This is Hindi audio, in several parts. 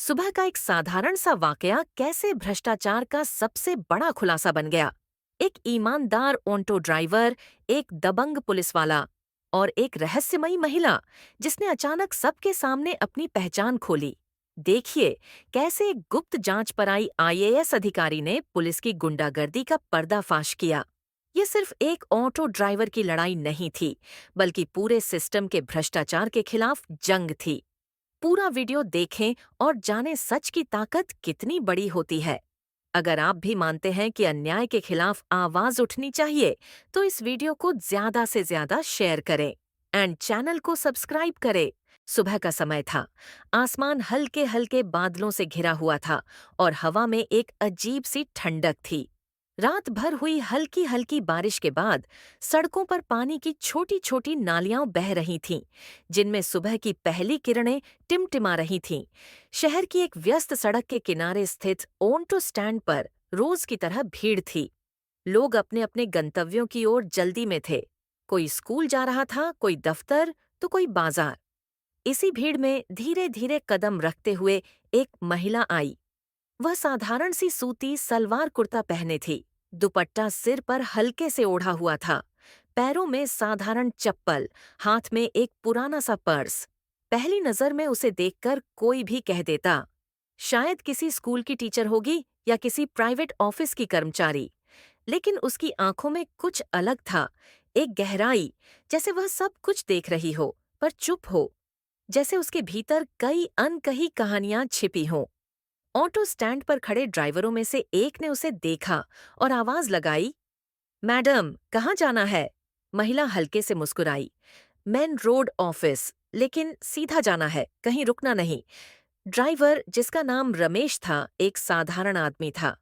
सुबह का एक साधारण सा वाकया कैसे भ्रष्टाचार का सबसे बड़ा खुलासा बन गया। एक ईमानदार ऑटो ड्राइवर, एक दबंग पुलिस वाला और एक रहस्यमयी महिला जिसने अचानक सबके सामने अपनी पहचान खोली। देखिए कैसे एक गुप्त जांच पर आई आईएएस अधिकारी ने पुलिस की गुंडागर्दी का पर्दाफाश किया। ये सिर्फ एक ऑटो ड्राइवर की लड़ाई नहीं थी, बल्कि पूरे सिस्टम के भ्रष्टाचार के खिलाफ जंग थी। पूरा वीडियो देखें और जानें सच की ताकत कितनी बड़ी होती है। अगर आप भी मानते हैं कि अन्याय के खिलाफ आवाज उठनी चाहिए, तो इस वीडियो को ज्यादा से ज्यादा शेयर करें एंड चैनल को सब्सक्राइब करें। सुबह का समय था। आसमान हल्के हल्के बादलों से घिरा हुआ था और हवा में एक अजीब सी ठंडक थी। रात भर हुई हल्की हल्की बारिश के बाद सड़कों पर पानी की छोटी छोटी नालियां बह रही थीं, जिनमें सुबह की पहली किरणें टिमटिमा रही थीं। शहर की एक व्यस्त सड़क के किनारे स्थित ऑटो स्टैंड पर रोज की तरह भीड़ थी। लोग अपने अपने गंतव्यों की ओर जल्दी में थे। कोई स्कूल जा रहा था, कोई दफ्तर, तो कोई बाजार। इसी भीड़ में धीरे धीरे कदम रखते हुए एक महिला आई। वह साधारण सी सूती सलवार कुर्ता पहने थी। दुपट्टा सिर पर हल्के से ओढ़ा हुआ था। पैरों में साधारण चप्पल, हाथ में एक पुराना सा पर्स। पहली नजर में उसे देखकर कोई भी कह देता, शायद किसी स्कूल की टीचर होगी या किसी प्राइवेट ऑफिस की कर्मचारी। लेकिन उसकी आंखों में कुछ अलग था। एक गहराई, जैसे वह सब कुछ देख रही हो पर चुप हो, जैसे उसके भीतर कई अनकही कहानियां छिपी हों। ऑटो स्टैंड पर खड़े ड्राइवरों में से एक ने उसे देखा और आवाज लगाई, मैडम, कहाँ जाना है? महिला हल्के से मुस्कुराई, मेन रोड ऑफिस, लेकिन सीधा जाना है, कहीं रुकना नहीं। ड्राइवर, जिसका नाम रमेश था, एक साधारण आदमी था।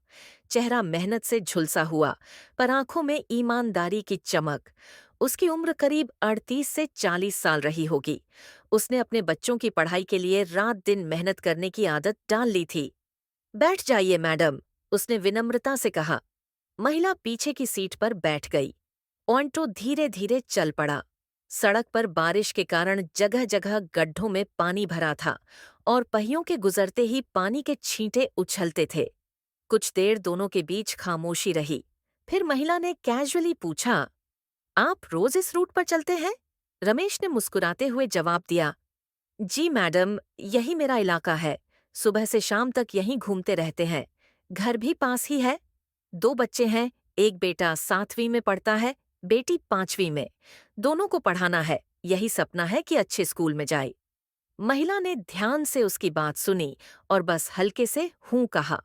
चेहरा मेहनत से झुलसा हुआ, पर आंखों में ईमानदारी की चमक। उसकी उम्र करीब 38 से 40 साल रही होगी। उसने अपने बच्चों की पढ़ाई के लिए रात दिन मेहनत करने की आदत डाल ली थी। बैठ जाइए मैडम, उसने विनम्रता से कहा। महिला पीछे की सीट पर बैठ गई। ऑटो धीरे धीरे चल पड़ा। सड़क पर बारिश के कारण जगह जगह गड्ढों में पानी भरा था और पहियों के गुजरते ही पानी के छींटे उछलते थे। कुछ देर दोनों के बीच खामोशी रही। फिर महिला ने कैजुअली पूछा, आप रोज इस रूट पर चलते हैं? रमेश ने मुस्कुराते हुए जवाब दिया, जी मैडम, यही मेरा इलाका है। सुबह से शाम तक यहीं घूमते रहते हैं। घर भी पास ही है। 2 बच्चे हैं, एक बेटा 7वीं में पढ़ता है, बेटी 5वीं में। दोनों को पढ़ाना है, यही सपना है कि अच्छे स्कूल में जाए। महिला ने ध्यान से उसकी बात सुनी और बस हल्के से हूं कहा।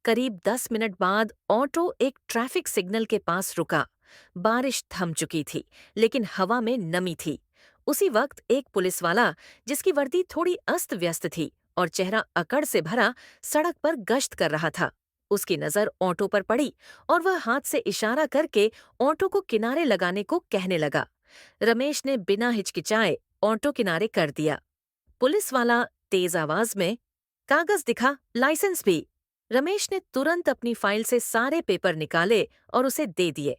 करीब 10 मिनट बाद ऑटो एक ट्रैफिक सिग्नल के पास रुका। बारिश थम चुकी थी, लेकिन हवा में नमी थी। उसी वक्त एक पुलिस वाला, जिसकी वर्दी थोड़ी अस्त व्यस्त थी और चेहरा अकड़ से भरा, सड़क पर गश्त कर रहा था। उसकी नजर ऑटो पर पड़ी और वह हाथ से इशारा करके ऑटो को किनारे लगाने को कहने लगा। रमेश ने बिना हिचकिचाए ऑटो किनारे कर दिया। पुलिस वाला तेज आवाज में, कागज दिखा, लाइसेंस भी। रमेश ने तुरंत अपनी फाइल से सारे पेपर निकाले और उसे दे दिए।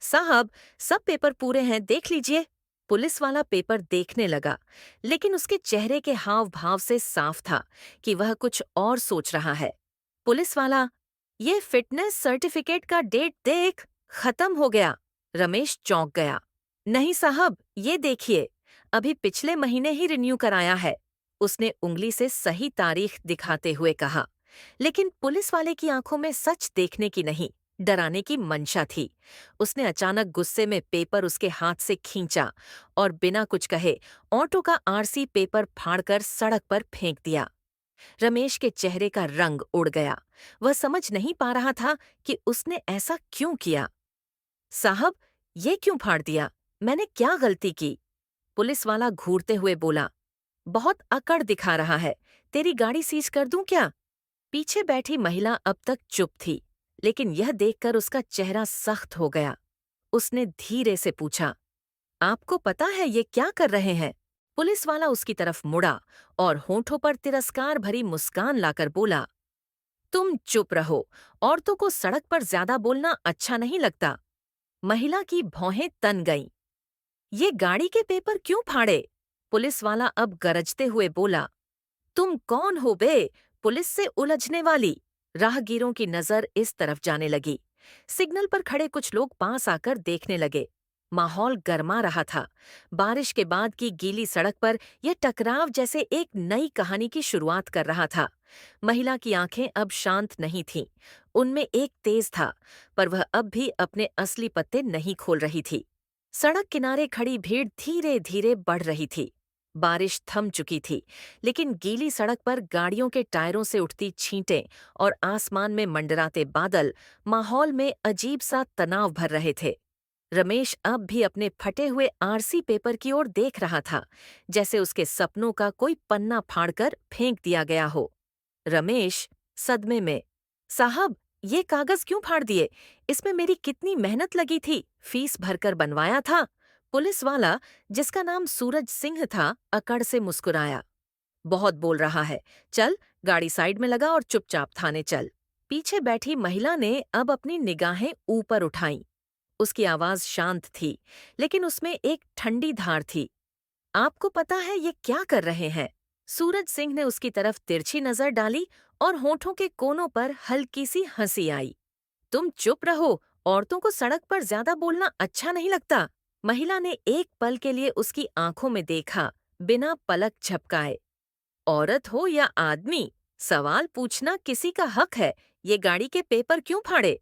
साहब, सब पेपर पूरे हैं, देख लीजिए। पुलिस वाला पेपर देखने लगा, लेकिन उसके चेहरे के हाव भाव से साफ था कि वह कुछ और सोच रहा है। पुलिस वाला, ये फिटनेस सर्टिफिकेट का डेट देख, खत्म हो गया। रमेश चौंक गया। नहीं साहब, ये देखिए, अभी पिछले महीने ही रिन्यू कराया है, उसने उंगली से सही तारीख दिखाते हुए कहा। लेकिन पुलिस वाले की आंखों में सच देखने की नहीं, डराने की मंशा थी। उसने अचानक गुस्से में पेपर उसके हाथ से खींचा और बिना कुछ कहे ऑटो का आरसी पेपर फाड़कर सड़क पर फेंक दिया। रमेश के चेहरे का रंग उड़ गया। वह समझ नहीं पा रहा था कि उसने ऐसा क्यों किया। साहब, ये क्यों फाड़ दिया? मैंने क्या गलती की? पुलिस वाला घूरते हुए बोला, बहुत अकड़ दिखा रहा है, तेरी गाड़ी सीज कर दूं क्या? पीछे बैठी महिला अब तक चुप थी, लेकिन यह देखकर उसका चेहरा सख्त हो गया। उसने धीरे से पूछा, आपको पता है ये क्या कर रहे हैं? पुलिस वाला उसकी तरफ मुड़ा और होठों पर तिरस्कार भरी मुस्कान लाकर बोला, तुम चुप रहो, औरतों को सड़क पर ज्यादा बोलना अच्छा नहीं लगता। महिला की भौहें तन गईं। ये गाड़ी के पेपर क्यों फाड़े? पुलिस वाला अब गरजते हुए बोला, तुम कौन हो बे? पुलिस से उलझने वाली। राहगीरों की नजर इस तरफ जाने लगी। सिग्नल पर खड़े कुछ लोग पास आकर देखने लगे। माहौल गर्मा रहा था। बारिश के बाद की गीली सड़क पर यह टकराव जैसे एक नई कहानी की शुरुआत कर रहा था। महिला की आंखें अब शांत नहीं थीं। उनमें एक तेज था, पर वह अब भी अपने असली पत्ते नहीं खोल रही थी। सड़क किनारे खड़ी भीड़ धीरे धीरे बढ़ रही थी। बारिश थम चुकी थी, लेकिन गीली सड़क पर गाड़ियों के टायरों से उठती छींटें और आसमान में मंडराते बादल माहौल में अजीब सा तनाव भर रहे थे। रमेश अब भी अपने फटे हुए आरसी पेपर की ओर देख रहा था, जैसे उसके सपनों का कोई पन्ना फाड़कर फेंक दिया गया हो। रमेश सदमे में, साहब, ये कागज क्यों फाड़ दिए? इसमें मेरी कितनी मेहनत लगी थी, फीस भरकर बनवाया था। पुलिस वाला, जिसका नाम सूरज सिंह था, अकड़ से मुस्कुराया। बहुत बोल रहा है, चल गाड़ी साइड में लगा और चुपचाप थाने चल। पीछे बैठी महिला ने अब अपनी निगाहें ऊपर उठाईं। उसकी आवाज शांत थी, लेकिन उसमें एक ठंडी धार थी। आपको पता है ये क्या कर रहे हैं? सूरज सिंह ने उसकी तरफ तिरछी नजर डाली और होठों के कोनों पर हल्की सी हंसी आई। तुम चुप रहो, औरतों को सड़क पर ज्यादा बोलना अच्छा नहीं लगता। महिला ने एक पल के लिए उसकी आंखों में देखा, बिना पलक झपकाए। औरत हो या आदमी, सवाल पूछना किसी का हक है। ये गाड़ी के पेपर क्यों फाड़े?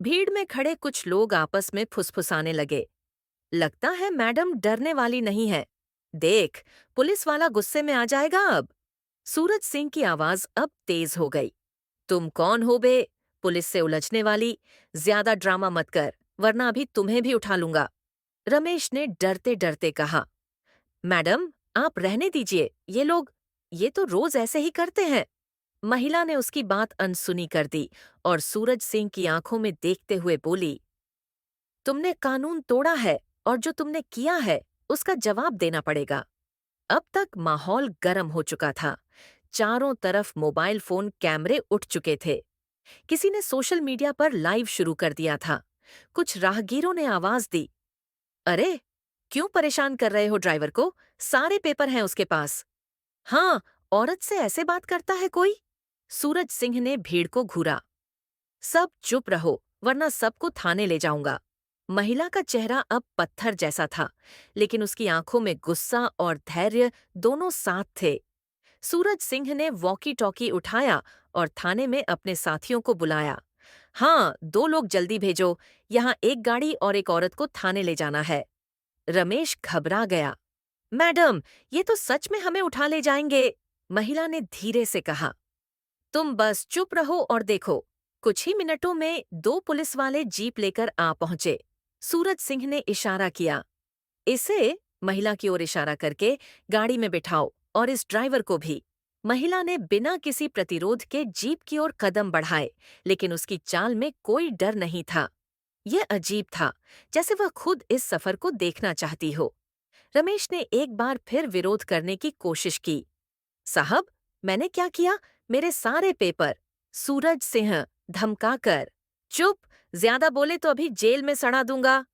भीड़ में खड़े कुछ लोग आपस में फुसफुसाने लगे। लगता है मैडम डरने वाली नहीं है। देख, पुलिस वाला गुस्से में आ जाएगा अब। सूरज सिंह की आवाज अब तेज हो गई। तुम कौन हो बे? पुलिस से उलझने वाली। ज्यादा ड्रामा मत कर, वरना अभी तुम्हें भी उठा लूंगा। रमेश ने डरते डरते कहा। मैडम, आप रहने दीजिए, ये तो रोज ऐसे ही करते हैं। महिला ने उसकी बात अनसुनी कर दी और सूरज सिंह की आंखों में देखते हुए बोली, तुमने कानून तोड़ा है और जो तुमने किया है उसका जवाब देना पड़ेगा। अब तक माहौल गर्म हो चुका था। चारों तरफ मोबाइल फोन कैमरे उठ चुके थे। किसी ने सोशल मीडिया पर लाइव शुरू कर दिया था। कुछ राहगीरों ने आवाज दी, अरे, क्यों परेशान कर रहे हो ड्राइवर को? सारे पेपर हैं उसके पास। हाँ, औरत से ऐसे बात करता है कोई? सूरज सिंह ने भीड़ को घूरा। सब चुप रहो, वरना सबको थाने ले जाऊंगा। महिला का चेहरा अब पत्थर जैसा था, लेकिन उसकी आंखों में गुस्सा और धैर्य दोनों साथ थे। सूरज सिंह ने वॉकी टॉकी उठाया और थाने में अपने साथियों को बुलाया। हाँ, 2 लोग जल्दी भेजो, यहाँ एक गाड़ी और एक औरत को थाने ले जाना है। रमेश घबरा गया। मैडम, ये तो सच में हमें उठा ले जाएंगे, महिला ने धीरे से कहा। तुम बस चुप रहो और देखो। कुछ ही मिनटों में 2 पुलिस वाले जीप लेकर आ पहुंचे। सूरज सिंह ने इशारा किया। इसे, महिला की ओर इशारा करके, गाड़ी में बिठाओ और इस ड्राइवर को भी। महिला ने बिना किसी प्रतिरोध के जीप की ओर कदम बढ़ाए, लेकिन उसकी चाल में कोई डर नहीं था। यह अजीब था, जैसे वह खुद इस सफर को देखना चाहती हो। रमेश ने एक बार फिर विरोध करने की कोशिश की। साहब, मैंने क्या किया? मेरे सारे पेपर। सूरज सिंह धमकाकर। चुप, ज्यादा बोले तो अभी जेल में सड़ा दूंगा।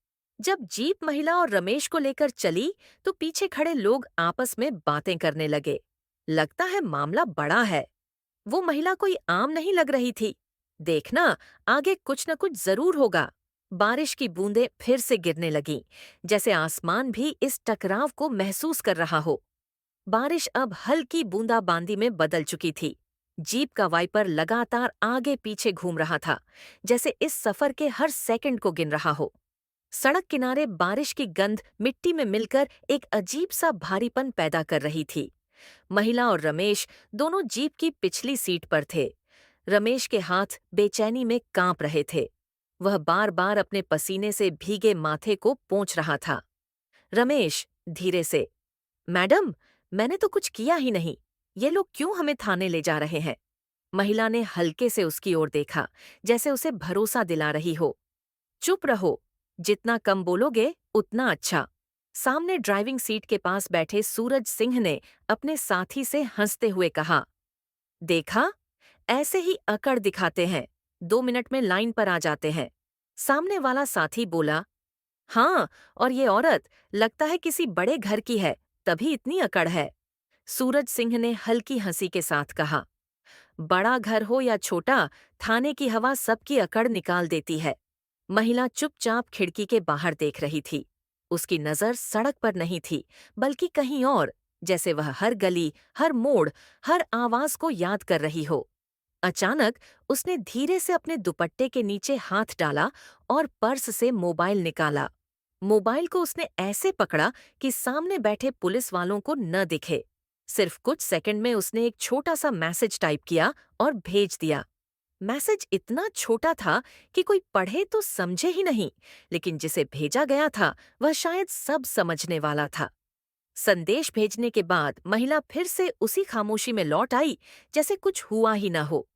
जब जीप महिला और रमेश को लेकर चली, तो पीछे खड़े लोग आपस में बातें करने लगे। लगता है मामला बड़ा है। वो महिला कोई आम नहीं लग रही थी। देखना, आगे कुछ न कुछ जरूर होगा। बारिश की बूंदें फिर से गिरने लगीं, जैसे आसमान भी इस टकराव को महसूस कर रहा हो। बारिश अब हल्की बूंदाबांदी में बदल चुकी थी। जीप का वाइपर लगातार आगे पीछे घूम रहा था, जैसे इस सफर के हर सेकंड को गिन रहा हो। सड़क किनारे बारिश की गंध मिट्टी में मिलकर एक अजीब सा भारीपन पैदा कर रही थी। महिला और रमेश दोनों जीप की पिछली सीट पर थे। रमेश के हाथ बेचैनी में कांप रहे थे। वह बार बार अपने पसीने से भीगे माथे को पोंछ रहा था। रमेश धीरे से, मैडम, मैंने तो कुछ किया ही नहीं। ये लोग क्यों हमें थाने ले जा रहे हैं? महिला ने हल्के से उसकी ओर देखा, जैसे उसे भरोसा दिला रही हो। चुप रहो, जितना कम बोलोगे उतना अच्छा। सामने ड्राइविंग सीट के पास बैठे सूरज सिंह ने अपने साथी से हंसते हुए कहा। देखा, ऐसे ही अकड़ दिखाते हैं, 2 मिनट में लाइन पर आ जाते हैं। सामने वाला साथी बोला। हाँ, और ये औरत लगता है किसी बड़े घर की है, तभी इतनी अकड़ है। सूरज सिंह ने हल्की हंसी के साथ कहा। बड़ा घर हो या छोटा, थाने की हवा सबकी अकड़ निकाल देती है। महिला चुपचाप खिड़की के बाहर देख रही थी। उसकी नजर सड़क पर नहीं थी, बल्कि कहीं और, जैसे वह हर गली, हर मोड़, हर आवाज को याद कर रही हो। अचानक उसने धीरे से अपने दुपट्टे के नीचे हाथ डाला और पर्स से मोबाइल निकाला। मोबाइल को उसने ऐसे पकड़ा कि सामने बैठे पुलिस वालों को न दिखे। सिर्फ कुछ सेकंड में उसने एक छोटा सा मैसेज टाइप किया और भेज दिया। मैसेज इतना छोटा था कि कोई पढ़े तो समझे ही नहीं, लेकिन जिसे भेजा गया था वह शायद सब समझने वाला था। संदेश भेजने के बाद महिला फिर से उसी खामोशी में लौट आई, जैसे कुछ हुआ ही न हो।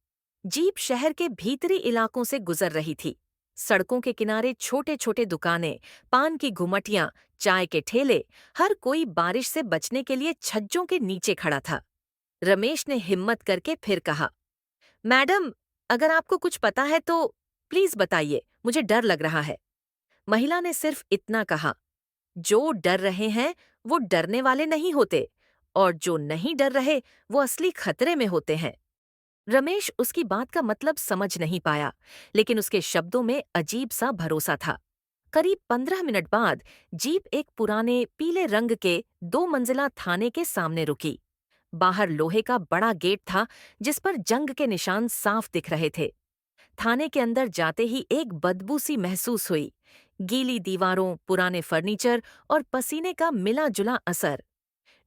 जीप शहर के भीतरी इलाकों से गुजर रही थी। सड़कों के किनारे छोटे छोटे दुकानें, पान की घुमटियां, चाय के ठेले, हर कोई बारिश से बचने के लिए छज्जों के नीचे खड़ा था। रमेश ने हिम्मत करके फिर कहा, मैडम, अगर आपको कुछ पता है तो प्लीज बताइए, मुझे डर लग रहा है। महिला ने सिर्फ इतना कहा, जो डर रहे हैं वो डरने वाले नहीं होते, और जो नहीं डर रहे वो असली खतरे में होते हैं। रमेश उसकी बात का मतलब समझ नहीं पाया, लेकिन उसके शब्दों में अजीब सा भरोसा था। करीब 15 मिनट बाद जीप एक पुराने पीले रंग के 2 मंजिला थाने के सामने रुकी। बाहर लोहे का बड़ा गेट था, जिस पर जंग के निशान साफ दिख रहे थे। थाने के अंदर जाते ही एक बदबू सी महसूस हुई। गीली दीवारों, पुराने फर्नीचर और पसीने का मिला जुला असर।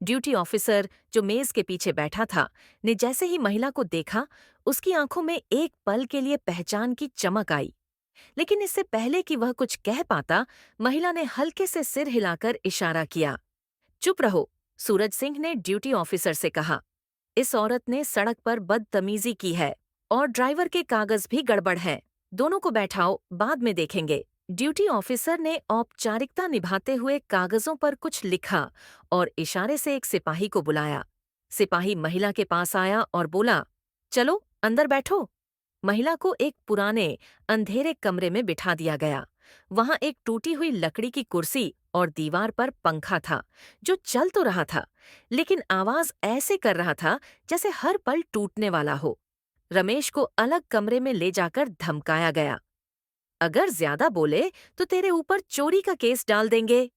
ड्यूटी ऑफिसर, जो मेज के पीछे बैठा था, ने जैसे ही महिला को देखा, उसकी आंखों में एक पल के लिए पहचान की चमक आई। लेकिन इससे पहले कि वह कुछ कह पाता, महिला ने हल्के से सिर हिलाकर इशारा किया। चुप रहो, सूरज सिंह ने ड्यूटी ऑफिसर से कहा। इस औरत ने सड़क पर बदतमीजी की है और ड्राइवर के कागज भी गड़बड़ हैं। दोनों को बैठाओ, बाद में देखेंगे। ड्यूटी ऑफिसर ने औपचारिकता निभाते हुए कागजों पर कुछ लिखा और इशारे से एक सिपाही को बुलाया। सिपाही महिला के पास आया और बोला, चलो अंदर बैठो। महिला को एक पुराने, अंधेरे कमरे में बिठा दिया गया। वहां एक टूटी हुई लकड़ी की कुर्सी और दीवार पर पंखा था, जो चल तो रहा था, लेकिन आवाज ऐसे कर रहा था जैसे हर पल टूटने वाला हो। रमेश को अलग कमरे में ले जाकर धमकाया गया। अगर ज्यादा बोले तो तेरे ऊपर चोरी का केस डाल देंगे।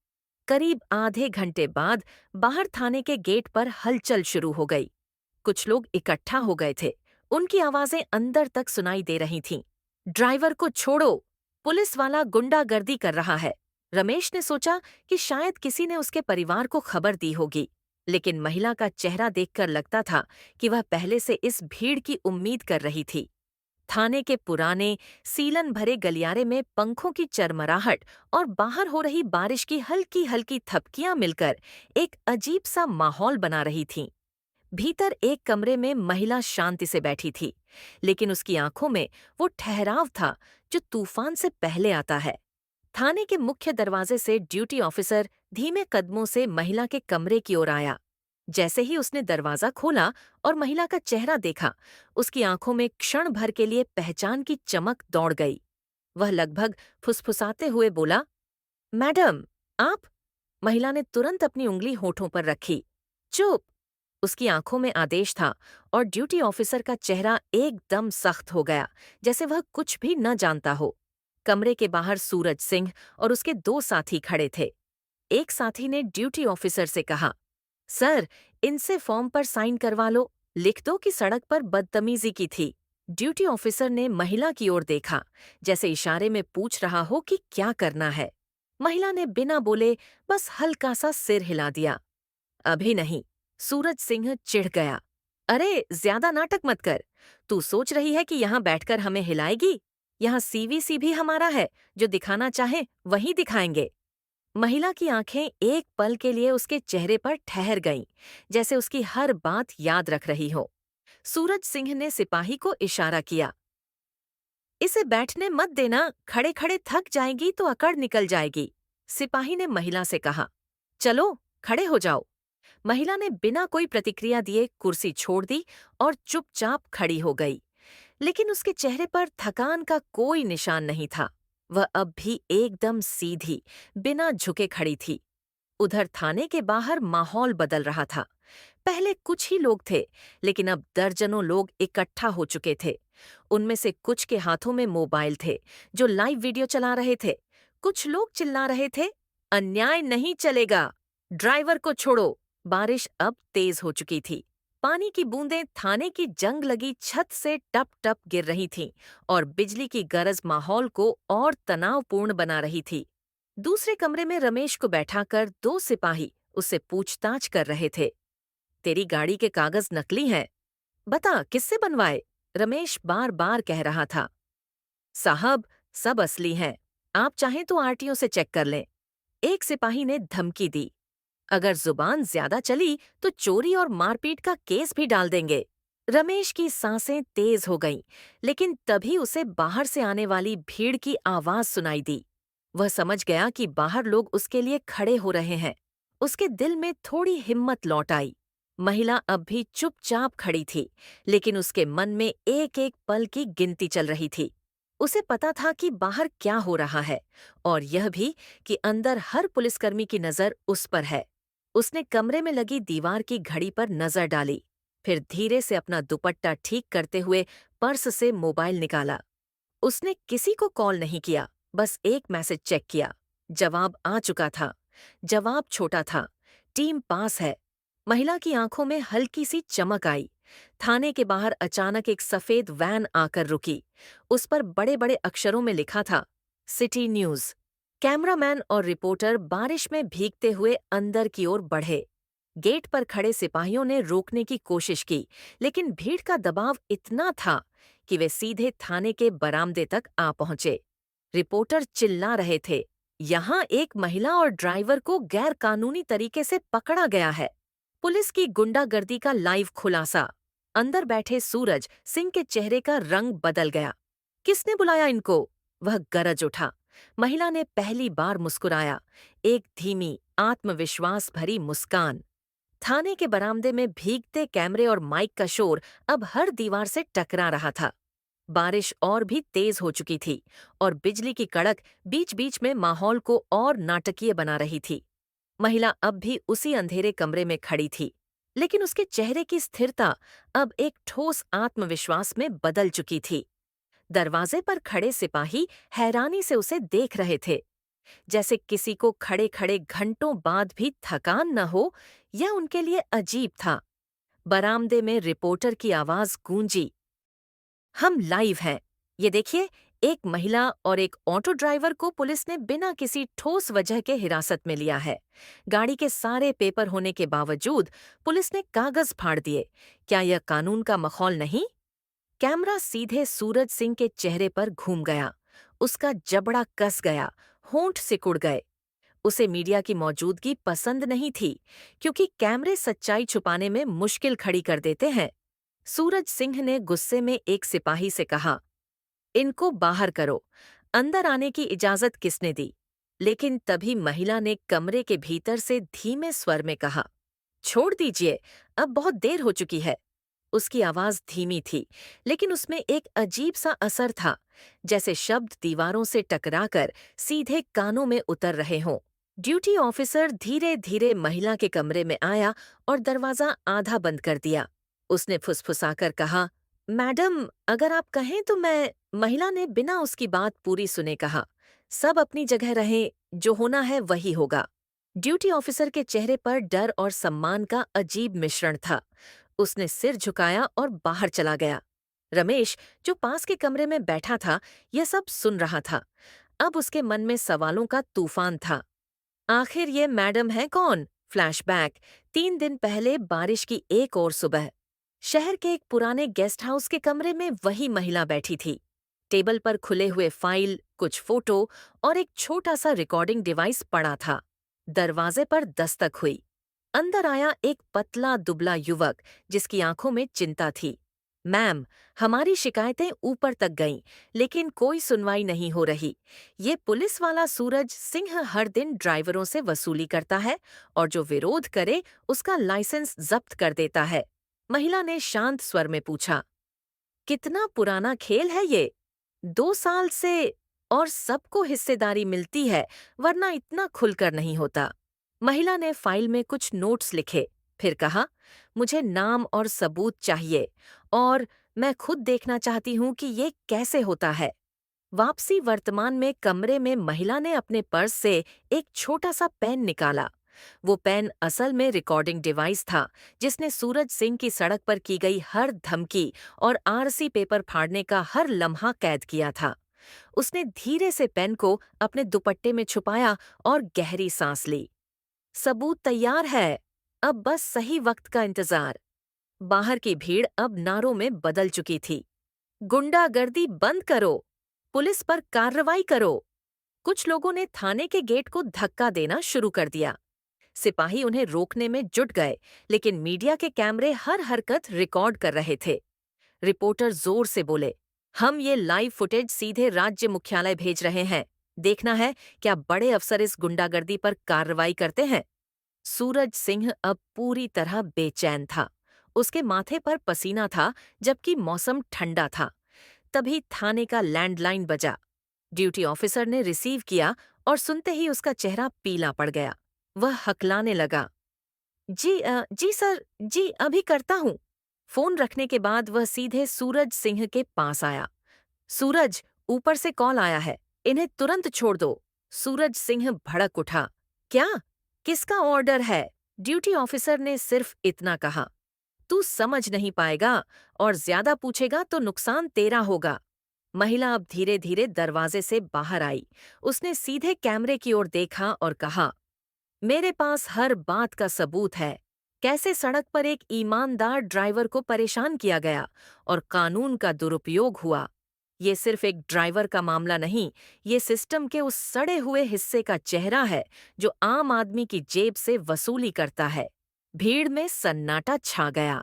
करीब आधे घंटे बाद बाहर थाने के गेट पर हलचल शुरू हो गई। कुछ लोग इकट्ठा हो गए थे। उनकी आवाजें अंदर तक सुनाई दे रही थीं। ड्राइवर को छोड़ो, पुलिस वाला गुंडागर्दी कर रहा है। रमेश ने सोचा कि शायद किसी ने उसके परिवार को खबर दी होगी, लेकिन महिला का चेहरा देखकर लगता था कि वह पहले से इस भीड़ की उम्मीद कर रही थी। थाने के पुराने, सीलन भरे गलियारे में पंखों की चरमराहट और बाहर हो रही बारिश की हल्की हल्की थपकियां मिलकर एक अजीब सा माहौल बना रही थीं। भीतर एक कमरे में महिला शांति से बैठी थी, लेकिन उसकी आंखों में वो ठहराव था जो तूफान से पहले आता है। थाने के मुख्य दरवाजे से ड्यूटी ऑफिसर धीमे कदमों से महिला के कमरे की ओर आया। जैसे ही उसने दरवाजा खोला और महिला का चेहरा देखा, उसकी आंखों में क्षण भर के लिए पहचान की चमक दौड़ गई। वह लगभग फुसफुसाते हुए बोला, मैडम, आप? महिला ने तुरंत अपनी उंगली होठों पर रखी। चुप! उसकी आंखों में आदेश था और ड्यूटी ऑफिसर का चेहरा एकदम सख्त हो गया, जैसे वह कुछ भी न जानता हो। कमरे के बाहर सूरज सिंह और उसके 2 साथी खड़े थे। एक साथी ने ड्यूटी ऑफिसर से कहा, सर, इनसे फॉर्म पर साइन करवा लो, लिख दो कि सड़क पर बदतमीजी की थी। ड्यूटी ऑफिसर ने महिला की ओर देखा, जैसे इशारे में पूछ रहा हो कि क्या करना है। महिला ने बिना बोले बस हल्का सा सिर हिला दिया। अभी नहीं। सूरज सिंह चिढ़ गया। अरे, ज्यादा नाटक मत कर। तू सोच रही है कि यहाँ बैठकर हमें हिलाएगी? यहाँ सीवीसी भी हमारा है, जो दिखाना चाहे वही दिखाएंगे। महिला की आंखें एक पल के लिए उसके चेहरे पर ठहर गईं, जैसे उसकी हर बात याद रख रही हो। सूरज सिंह ने सिपाही को इशारा किया, इसे बैठने मत देना, खड़े खड़े थक जाएगी तो अकड़ निकल जाएगी। सिपाही ने महिला से कहा, चलो खड़े हो जाओ। महिला ने बिना कोई प्रतिक्रिया दिए कुर्सी छोड़ दी और चुपचाप खड़ी हो गई, लेकिन उसके चेहरे पर थकान का कोई निशान नहीं था। वह अब भी एकदम सीधी, बिना झुके खड़ी थी। उधर थाने के बाहर माहौल बदल रहा था। पहले कुछ ही लोग थे, लेकिन अब दर्जनों लोग इकट्ठा हो चुके थे। उनमें से कुछ के हाथों में मोबाइल थे, जो लाइव वीडियो चला रहे थे। कुछ लोग चिल्ला रहे थे, अन्याय नहीं चलेगा, ड्राइवर को छोड़ो। बारिश अब तेज हो चुकी थी। पानी की बूंदें थाने की जंग लगी छत से टप टप गिर रही थीं और बिजली की गरज माहौल को और तनावपूर्ण बना रही थी। दूसरे कमरे में रमेश को बैठाकर दो सिपाही उससे पूछताछ कर रहे थे। तेरी गाड़ी के कागज नकली हैं। बता, किससे बनवाए? रमेश बार बार कह रहा था। साहब, सब असली हैं। आप चाहें तो आरटीओ से चेक कर लें। एक सिपाही ने धमकी दी। अगर जुबान ज्यादा चली तो चोरी और मारपीट का केस भी डाल देंगे। रमेश की सांसें तेज हो गईं, लेकिन तभी उसे बाहर से आने वाली भीड़ की आवाज सुनाई दी। वह समझ गया कि बाहर लोग उसके लिए खड़े हो रहे हैं। उसके दिल में थोड़ी हिम्मत लौट आई। महिला अब भी चुपचाप खड़ी थी, लेकिन उसके मन में एक एक पल की गिनती चल रही थी। उसे पता था कि बाहर क्या हो रहा है, और यह भी कि अंदर हर पुलिसकर्मी की नजर उस पर है। उसने कमरे में लगी दीवार की घड़ी पर नजर डाली, फिर धीरे से अपना दुपट्टा ठीक करते हुए पर्स से मोबाइल निकाला। उसने किसी को कॉल नहीं किया, बस एक मैसेज चेक किया। जवाब आ चुका था। जवाब छोटा था, टीम पास है। महिला की आंखों में हल्की सी चमक आई। थाने के बाहर अचानक एक सफेद वैन आकर रुकी। उस पर बड़े बड़े अक्षरों में लिखा था, सिटी न्यूज। कैमरामैन और रिपोर्टर बारिश में भीगते हुए अंदर की ओर बढ़े। गेट पर खड़े सिपाहियों ने रोकने की कोशिश की, लेकिन भीड़ का दबाव इतना था कि वे सीधे थाने के बरामदे तक आ पहुंचे। रिपोर्टर चिल्ला रहे थे, यहाँ एक महिला और ड्राइवर को गैर कानूनी तरीके से पकड़ा गया है। पुलिस की गुंडागर्दी का लाइव खुलासा। अंदर बैठे सूरज सिंह के चेहरे का रंग बदल गया। किसने बुलाया इनको? वह गरज उठा। महिला ने पहली बार मुस्कुराया, एक धीमी, आत्मविश्वास भरी मुस्कान। थाने के बरामदे में भीगते कैमरे और माइक का शोर अब हर दीवार से टकरा रहा था। बारिश और भी तेज हो चुकी थी और बिजली की कड़क बीच बीच में माहौल को और नाटकीय बना रही थी। महिला अब भी उसी अंधेरे कमरे में खड़ी थी, लेकिन उसके चेहरे की स्थिरता अब एक ठोस आत्मविश्वास में बदल चुकी थी। दरवाजे पर खड़े सिपाही हैरानी से उसे देख रहे थे, जैसे किसी को खड़े खड़े घंटों बाद भी थकान न हो। यह उनके लिए अजीब था। बरामदे में रिपोर्टर की आवाज गूंजी, हम लाइव हैं। ये देखिए, एक महिला और एक ऑटो ड्राइवर को पुलिस ने बिना किसी ठोस वजह के हिरासत में लिया है। गाड़ी के सारे पेपर होने के बावजूद पुलिस ने कागज फाड़ दिए। क्या यह कानून का माहौल नहीं? कैमरा सीधे सूरज सिंह के चेहरे पर घूम गया। उसका जबड़ा कस गया, होंठ सिकुड़ गए। उसे मीडिया की मौजूदगी पसंद नहीं थी, क्योंकि कैमरे सच्चाई छुपाने में मुश्किल खड़ी कर देते हैं। सूरज सिंह ने गुस्से में एक सिपाही से कहा, इनको बाहर करो। अंदर आने की इजाजत किसने दी? लेकिन तभी महिला ने कमरे के भीतर से धीमे स्वर में कहा, छोड़ दीजिए, अब बहुत देर हो चुकी है। उसकी आवाज धीमी थी, लेकिन उसमें एक अजीब सा असर था, जैसे शब्द दीवारों से टकराकर सीधे कानों में उतर रहे हों। ड्यूटी ऑफिसर धीरे धीरे महिला के कमरे में आया और दरवाजा आधा बंद कर दिया। उसने फुसफुसाकर कहा, मैडम, अगर आप कहें तो मैं। महिला ने बिना उसकी बात पूरी सुने कहा, सब अपनी जगह रहें, जो होना है वही होगा। ड्यूटी ऑफिसर के चेहरे पर डर और सम्मान का अजीब मिश्रण था। उसने सिर झुकाया और बाहर चला गया। रमेश, जो पास के कमरे में बैठा था, यह सब सुन रहा था। अब उसके मन में सवालों का तूफान था। आखिर ये मैडम है कौन? फ्लैशबैक, 3 दिन पहले बारिश की एक और सुबह। शहर के एक पुराने गेस्ट हाउस के कमरे में वही महिला बैठी थी। टेबल पर खुले हुए फाइल, कुछ फोटो और एक छोटा सा रिकॉर्डिंग डिवाइस पड़ा था। दरवाजे पर दस्तक हुई। अंदर आया एक पतला दुबला युवक, जिसकी आंखों में चिंता थी। मैम, हमारी शिकायतें ऊपर तक गईं, लेकिन कोई सुनवाई नहीं हो रही। ये पुलिस वाला सूरज सिंह हर दिन ड्राइवरों से वसूली करता है और जो विरोध करे उसका लाइसेंस जब्त कर देता है। महिला ने शांत स्वर में पूछा, कितना पुराना खेल है ये? 2 साल से। और सबको हिस्सेदारी मिलती है, वरना इतना खुलकर नहीं होता। महिला ने फाइल में कुछ नोट्स लिखे, फिर कहा, मुझे नाम और सबूत चाहिए और मैं खुद देखना चाहती हूँ कि ये कैसे होता है। वापसी वर्तमान में कमरे में महिला ने अपने पर्स से एक छोटा सा पेन निकाला। वो पेन असल में रिकॉर्डिंग डिवाइस था, जिसने सूरज सिंह की सड़क पर की गई हर धमकी और आरसी पेपर फाड़ने का हर लम्हा कैद किया था। उसने धीरे से पेन को अपने दुपट्टे में छुपाया और गहरी सांस ली। सबूत तैयार है, अब बस सही वक्त का इंतजार। बाहर की भीड़ अब नारों में बदल चुकी थी। गुंडागर्दी बंद करो, पुलिस पर कार्रवाई करो। कुछ लोगों ने थाने के गेट को धक्का देना शुरू कर दिया। सिपाही उन्हें रोकने में जुट गए, लेकिन मीडिया के कैमरे हर हरकत रिकॉर्ड कर रहे थे। रिपोर्टर जोर से बोले, हम ये लाइव फुटेज सीधे राज्य मुख्यालय भेज रहे हैं। देखना है क्या बड़े अफसर इस गुंडागर्दी पर कार्रवाई करते हैं। सूरज सिंह अब पूरी तरह बेचैन था। उसके माथे पर पसीना था, जबकि मौसम ठंडा था। तभी थाने का लैंडलाइन बजा। ड्यूटी ऑफिसर ने रिसीव किया और सुनते ही उसका चेहरा पीला पड़ गया। वह हकलाने लगा, जी सर, जी अभी करता हूँ। फोन रखने के बाद वह सीधे सूरज सिंह के पास आया। सूरज, ऊपर से कॉल आया है, इन्हें तुरंत छोड़ दो। सूरज सिंह भड़क उठा। क्या? किसका ऑर्डर है? ड्यूटी ऑफिसर ने सिर्फ इतना कहा, तू समझ नहीं पाएगा और ज्यादा पूछेगा तो नुकसान तेरा होगा। महिला अब धीरे धीरे दरवाजे से बाहर आई। उसने सीधे कैमरे की ओर देखा और कहा, मेरे पास हर बात का सबूत है। कैसे सड़क पर एक ईमानदार ड्राइवर को परेशान किया गया और कानून का दुरुपयोग हुआ। ये सिर्फ एक ड्राइवर का मामला नहीं, ये सिस्टम के उस सड़े हुए हिस्से का चेहरा है जो आम आदमी की जेब से वसूली करता है। भीड़ में सन्नाटा छा गया।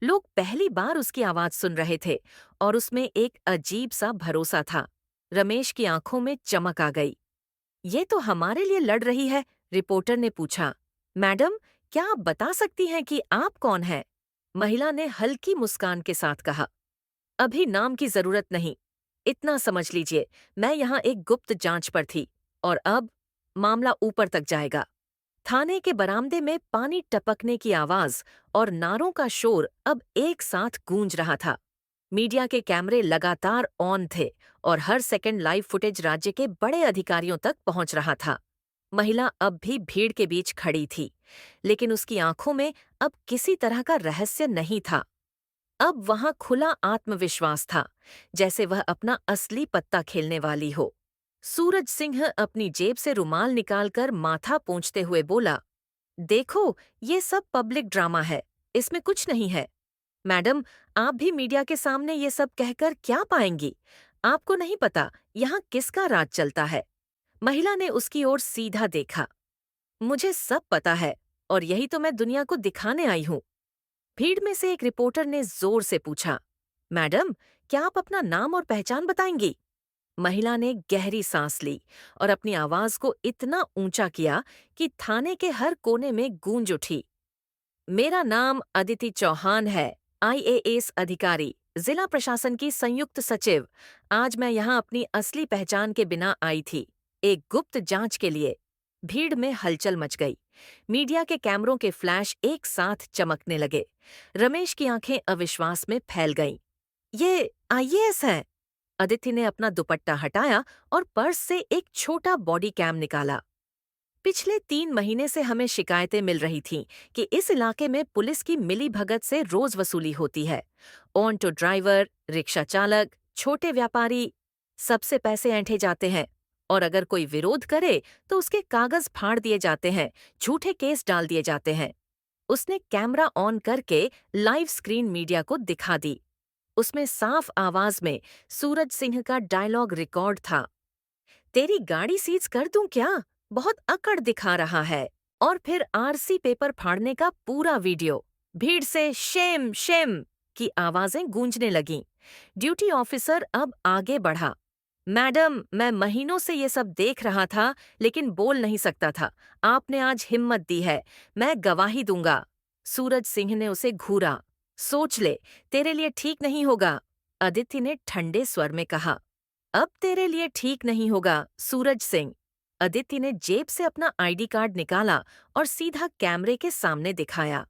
लोग पहली बार उसकी आवाज सुन रहे थे और उसमें एक अजीब सा भरोसा था। रमेश की आंखों में चमक आ गई। ये तो हमारे लिए लड़ रही है, रिपोर्टर ने पूछा। मैडम, क्या आप बता सकती हैं कि आप कौन हैं? महिला ने हल्की मुस्कान के साथ कहा, अभी नाम की जरूरत नहीं। इतना समझ लीजिए, मैं यहाँ एक गुप्त जांच पर थी और अब मामला ऊपर तक जाएगा। थाने के बरामदे में पानी टपकने की आवाज और नारों का शोर अब एक साथ गूंज रहा था। मीडिया के कैमरे लगातार ऑन थे और हर सेकंड लाइव फुटेज राज्य के बड़े अधिकारियों तक पहुंच रहा था। महिला अब भी भीड़ के बीच खड़ी थी, लेकिन उसकी आंखों में अब किसी तरह का रहस्य नहीं था। अब वहां खुला आत्मविश्वास था, जैसे वह अपना असली पत्ता खेलने वाली हो। सूरज सिंह अपनी जेब से रुमाल निकालकर माथा पोंछते हुए बोला, देखो, ये सब पब्लिक ड्रामा है, इसमें कुछ नहीं है। मैडम, आप भी मीडिया के सामने ये सब कहकर क्या पाएंगी? आपको नहीं पता यहाँ किसका राज चलता है। महिला ने उसकी ओर सीधा देखा। मुझे सब पता है और यही तो मैं दुनिया को दिखाने आई हूँ। भीड़ में से एक रिपोर्टर ने जोर से पूछा, मैडम, क्या आप अपना नाम और पहचान बताएंगी? महिला ने गहरी सांस ली और अपनी आवाज को इतना ऊंचा किया कि थाने के हर कोने में गूंज उठी। मेरा नाम अदिति चौहान है, आईएएस अधिकारी, जिला प्रशासन की संयुक्त सचिव। आज मैं यहाँ अपनी असली पहचान के बिना आई थी, एक गुप्त जांच के लिए। भीड़ में हलचल मच गई। मीडिया के कैमरों के फ्लैश एक साथ चमकने लगे। रमेश की आंखें अविश्वास में फैल गईं। ये आईएएस है। अदिति ने अपना दुपट्टा हटाया और पर्स से एक छोटा बॉडी कैम निकाला। पिछले 3 महीने से हमें शिकायतें मिल रही थीं कि इस इलाके में पुलिस की मिलीभगत से रोज वसूली होती है। ऑटो ड्राइवर, रिक्शा चालक, छोटे व्यापारी, सबसे पैसे ऐंठे जाते हैं और अगर कोई विरोध करे तो उसके कागज फाड़ दिए जाते हैं, झूठे केस डाल दिए जाते हैं। उसने कैमरा ऑन करके लाइव स्क्रीन मीडिया को दिखा दी। उसमें साफ आवाज में सूरज सिंह का डायलॉग रिकॉर्ड था, तेरी गाड़ी सीज कर दूं क्या? बहुत अकड़ दिखा रहा है। और फिर आरसी पेपर फाड़ने का पूरा वीडियो। भीड़ से शेम शेम की आवाजें गूंजने लगीं। ड्यूटी ऑफिसर अब आगे बढ़ा। मैडम, मैं महीनों से ये सब देख रहा था, लेकिन बोल नहीं सकता था। आपने आज हिम्मत दी है, मैं गवाही दूंगा। सूरज सिंह ने उसे घूरा। सोच ले, तेरे लिए ठीक नहीं होगा। अदिति ने ठंडे स्वर में कहा, अब तेरे लिए ठीक नहीं होगा, सूरज सिंह। अदिति ने जेब से अपना आईडी कार्ड निकाला और सीधा कैमरे के सामने दिखाया।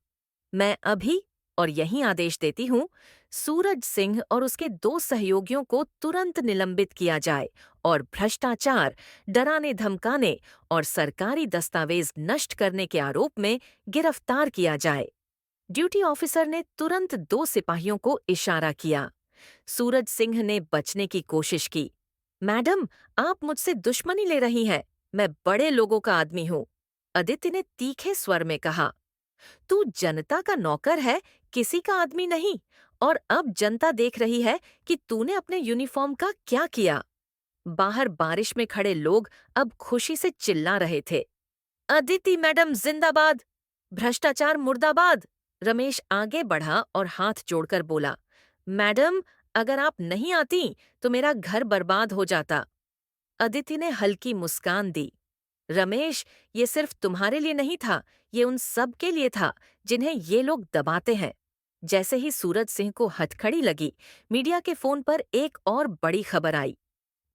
मैं अभी और यही आदेश देती हूँ, सूरज सिंह और उसके 2 सहयोगियों को तुरंत निलंबित किया जाए और भ्रष्टाचार, डराने धमकाने और सरकारी दस्तावेज नष्ट करने के आरोप में गिरफ्तार किया जाए। ड्यूटी ऑफिसर ने तुरंत 2 सिपाहियों को इशारा किया। सूरज सिंह ने बचने की कोशिश की। मैडम, आप मुझसे दुश्मनी ले रही हैं। मैं बड़े लोगों का आदमी हूँ। अदिति ने तीखे स्वर में कहा। तू जनता का नौकर है, किसी का आदमी नहीं। और अब जनता देख रही है कि तूने अपने यूनिफॉर्म का क्या किया। बाहर बारिश में खड़े लोग अब खुशी से चिल्ला रहे थे। अदिति मैडम जिंदाबाद, भ्रष्टाचार मुर्दाबाद। रमेश आगे बढ़ा और हाथ जोड़कर बोला, मैडम, अगर आप नहीं आती तो मेरा घर बर्बाद हो जाता। अदिति ने हल्की मुस्कान दी। रमेश, ये सिर्फ तुम्हारे लिए नहीं था, ये उन सब के लिए था जिन्हें ये लोग दबाते हैं। जैसे ही सूरज सिंह को हथकड़ी लगी, मीडिया के फोन पर एक और बड़ी खबर आई।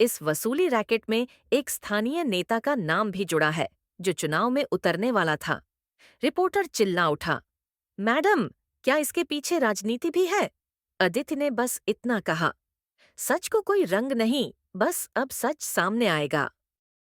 इस वसूली रैकेट में एक स्थानीय नेता का नाम भी जुड़ा है, जो चुनाव में उतरने वाला था। रिपोर्टर चिल्ला उठा, मैडम, क्या इसके पीछे राजनीति भी है? अदिति ने बस इतना कहा, सच को कोई रंग नहीं, बस अब सच सामने आएगा।